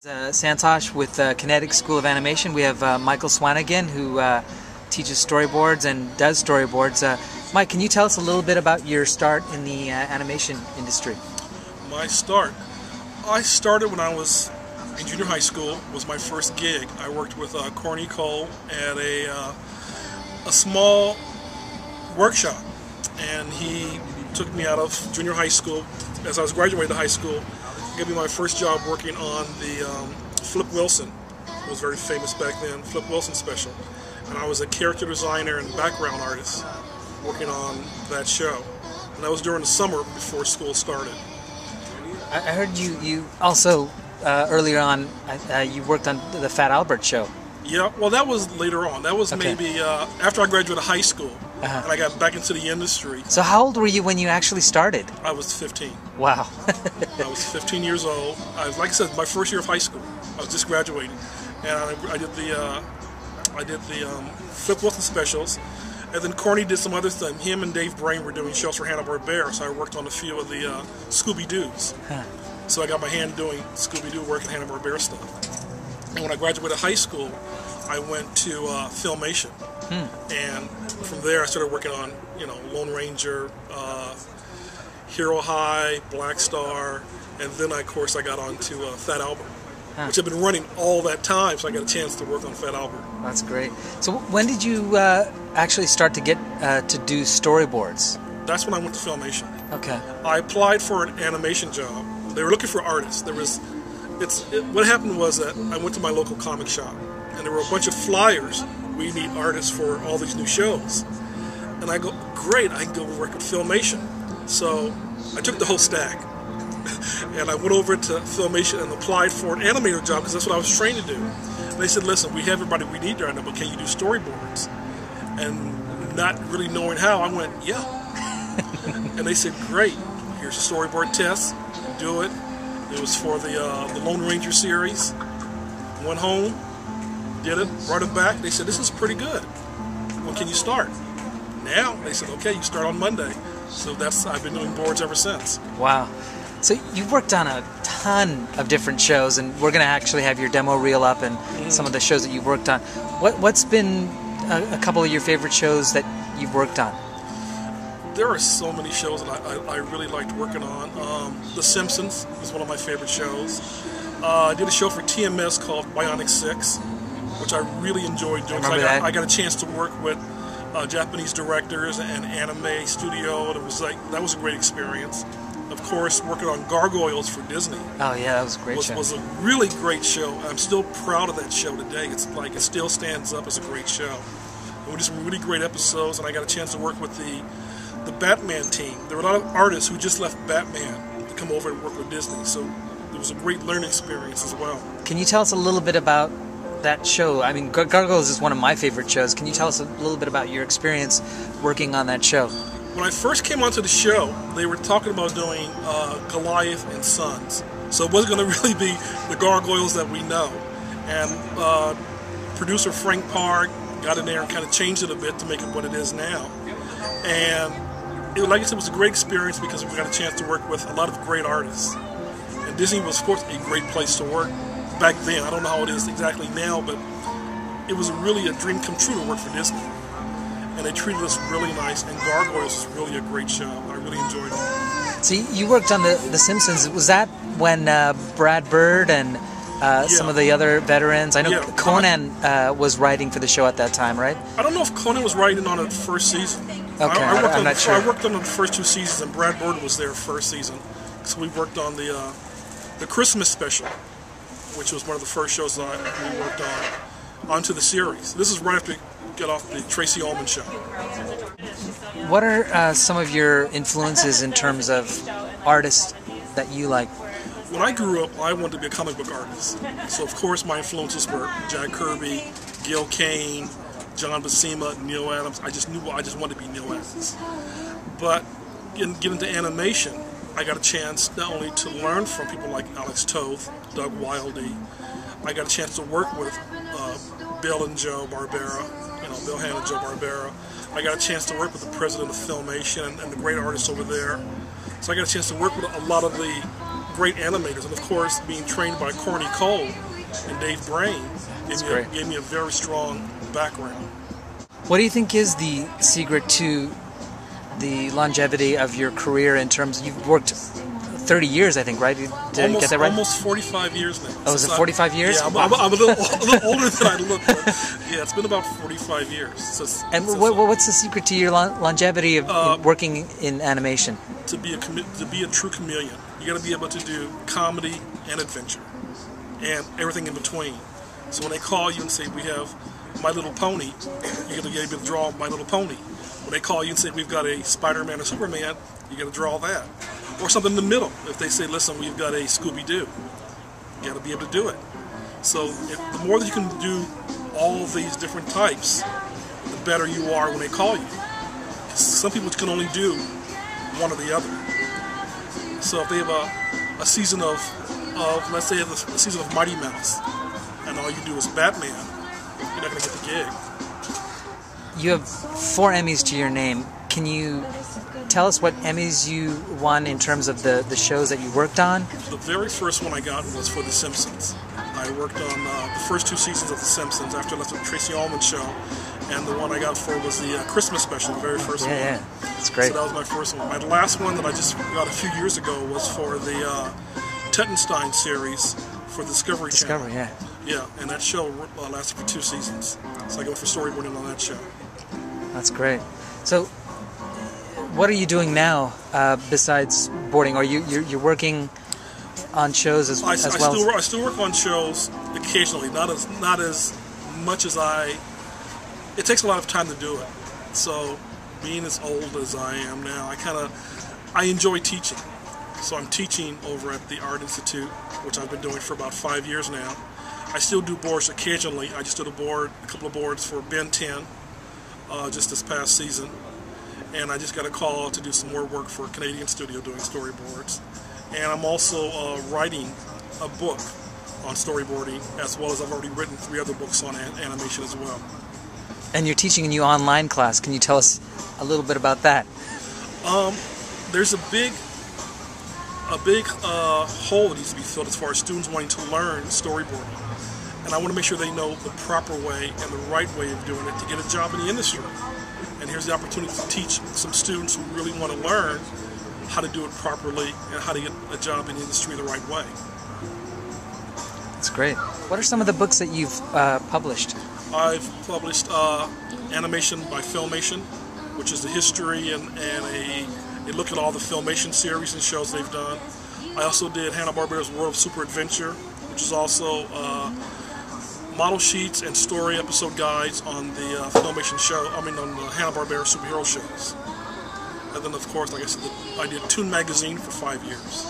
Santosh with Kinetic School of Animation. We have Michael Swanigan, who teaches storyboards and does storyboards. Mike, can you tell us a little bit about your start in the animation industry? My start? I started when I was in junior high school. Was my first gig. I worked with Corny Cole at a small workshop, and he took me out of junior high school as I was graduating high school. Gave me my first job working on the Flip Wilson, who was very famous back then, Flip Wilson special. And I was a character designer and background artist working on that show. And that was during the summer before school started. I heard you also, earlier on, you worked on the Fat Albert show. Yeah, well that was later on. That was maybe after I graduated high school. And I got back into the industry. So how old were you when you actually started? I was 15. Wow. I was 15 years old. I was, like I said, my first year of high school. I was just graduating, and I did the Flip Wilson specials, and then Corny did some other thing. Him and Dave Brain were doing shows for Hanna-Barbera, so I worked on a few of the Scooby-Doos. Huh. So I got my hand doing Scooby-Doo work and Hanna-Barbera stuff. And when I graduated high school, I went to Filmation. And from there I started working on, Lone Ranger, Hero High, Black Star, and then of course I got on to Fat Albert, which I've been running all that time, so I got a chance to work on Fat Albert. That's great. So when did you actually start to get to do storyboards? That's when I went to Filmation. Okay. I applied for an animation job. They were looking for artists. What happened was that I went to my local comic shop, and there were a bunch of flyers. We need artists for all these new shows. And I go, great, I can go work at Filmation. So I took the whole stack. And I went over to Filmation and applied for an animator job because that's what I was trained to do. And they said, listen, we have everybody we need right now, but can you do storyboards? And not really knowing how, I went, yeah. And they said, great, here's a storyboard test, do it. It was for the Lone Ranger series. Went home, did it, brought it back. They said, this is pretty good. When can you start? Now, they said, okay, you start on Monday. So I've been doing boards ever since. Wow. So you've worked on a ton of different shows, and we're going to actually have your demo reel up and some of the shows that you've worked on. What's been a couple of your favorite shows that you've worked on? There are so many shows that I really liked working on. The Simpsons is one of my favorite shows. I did a show for TMS called Bionic 6, which I really enjoyed doing. I got a chance to work with Japanese directors and anime studio. That was a great experience. Of course, working on Gargoyles for Disney. Oh yeah, that was a great show. Was a really great show. I'm still proud of that show today. It's like it still stands up as a great show. And we did some really great episodes, and I got a chance to work with the Batman team. There were a lot of artists who just left Batman to come over and work with Disney, so it was a great learning experience as well. Can you tell us a little bit about that show? I mean, Gargoyles is one of my favorite shows. Can you tell us a little bit about your experience working on that show? When I first came onto the show, they were talking about doing Goliath and Sons. So it wasn't going to really be the Gargoyles that we know. And producer Frank Parr got in there and kind of changed it a bit to make it what it is now. And like I said, it was a great experience because we got a chance to work with a lot of great artists. And Disney was, of course, a great place to work back then. I don't know how it is exactly now, but it was really a dream come true to work for Disney. And they treated us really nice, and Gargoyles was really a great show. I really enjoyed it. So you worked on The Simpsons. Was that when Brad Bird and some of the other veterans? I know Conan was writing for the show at that time, right? I don't know if Conan was writing on it first season. Okay, I'm not sure. I worked on the first 2 seasons, and Brad Bird was there first season. So we worked on the Christmas special, which was one of the first shows that we worked on, onto the series. This is right after we got off the Tracy Ullman show. What are some of your influences in terms of artists that you like? When I grew up, I wanted to be a comic book artist. So of course my influences were Jack Kirby, Gil Kane, John Buscema, Neil Adams. I just wanted to be Neil Adams. But getting into animation, I got a chance not only to learn from people like Alex Toth, Doug Wildey. I got a chance to work with Bill and Joe Barbera, Bill Hand and Joe Barbera. I got a chance to work with the president of Filmation and the great artists over there. So I got a chance to work with a lot of the great animators, and of course, being trained by Corny Cole and Dave Brain gave me a very strong background. What do you think is the secret to the longevity of your career in terms? You've worked 30 years, I think, right? Did I get that right? Almost 45 years now. Oh, is it 45 years? Yeah, I'm a little older than I look, but yeah, it's been about 45 years. And what's the secret to your longevity of in working in animation? To be a true chameleon, you got to be able to do comedy and adventure, and everything in between. So when they call you and say we have My Little Pony, you're going to be able to draw My Little Pony. When they call you and say we've got a Spider-Man or Superman, you got to draw that. Or something in the middle. If they say, listen, we've got a Scooby-Doo, you got to be able to do it. So the more that you can do all of these different types, the better you are when they call you. Some people can only do one or the other. So if they have a season of let's say a season of Mighty Mouse, and all you do is Batman, you're not going to get the gig. You have 4 Emmys to your name. Can you tell us what Emmys you won in terms of the shows that you worked on? The very first one I got was for The Simpsons. I worked on the first 2 seasons of The Simpsons after I left the Tracy Ullman show, and the one I got for was the Christmas special, the very first one. Yeah, that's great. So that was my first one. My last one that I just got a few years ago was for the Tettenstein series for Discovery Channel. Yeah. Yeah, and that show lasted for 2 seasons. So I go for storyboarding on that show. That's great. So, what are you doing now besides boarding? Are you're working on shows as well? I still work on shows occasionally, not as much as it takes a lot of time to do it. So, being as old as I am now, I enjoy teaching. So I'm teaching over at the Art Institute, which I've been doing for about 5 years now. I still do boards occasionally. I just did a couple of boards for Ben 10 just this past season. And I just got a call to do some more work for a Canadian studio doing storyboards. And I'm also writing a book on storyboarding, as well as I've already written 3 other books on animation as well. And you're teaching a new online class. Can you tell us a little bit about that? There's a big hole that needs to be filled as far as students wanting to learn storyboarding. And I want to make sure they know the proper way and the right way of doing it to get a job in the industry. And here's the opportunity to teach some students who really want to learn how to do it properly and how to get a job in the industry the right way. That's great. What are some of the books that you've published? I've published Animation by Filmation, which is the history and a look at all the Filmation series and shows they've done. I also did Hanna-Barbera's World of Super Adventure, which is also model sheets and story episode guides on the Filmation show, on the Hanna-Barbera superhero shows. And then, of course, like I said, I did Toon Magazine for 5 years.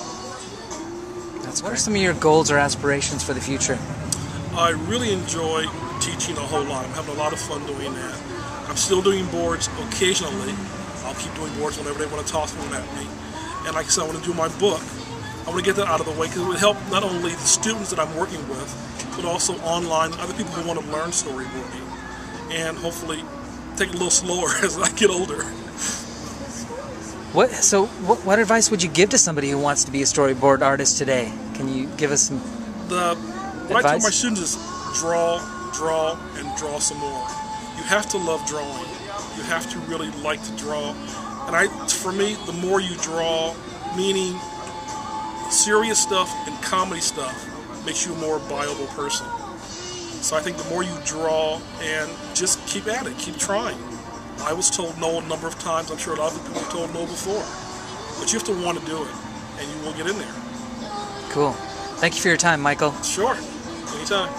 That's great. What are some of your goals or aspirations for the future? I really enjoy teaching a whole lot. I'm having a lot of fun doing that. I'm still doing boards occasionally. I'll keep doing boards whenever they want to toss one at me. And like I said, I want to do my book. I want to get that out of the way because it would help not only the students that I'm working with, but also online, other people who want to learn storyboarding. And hopefully take it a little slower as I get older. What advice would you give to somebody who wants to be a storyboard artist today? Can you give us some what I tell my students is draw, and draw some more. You have to love drawing. You have to really like to draw. And for me, the more you draw, meaning serious stuff and comedy stuff, makes you a more viable person. So I think the more you draw and just keep at it, keep trying. I was told no a number of times. I'm sure a lot of people were told no before. But you have to want to do it, and you will get in there. Cool. Thank you for your time, Michael. Sure. Anytime.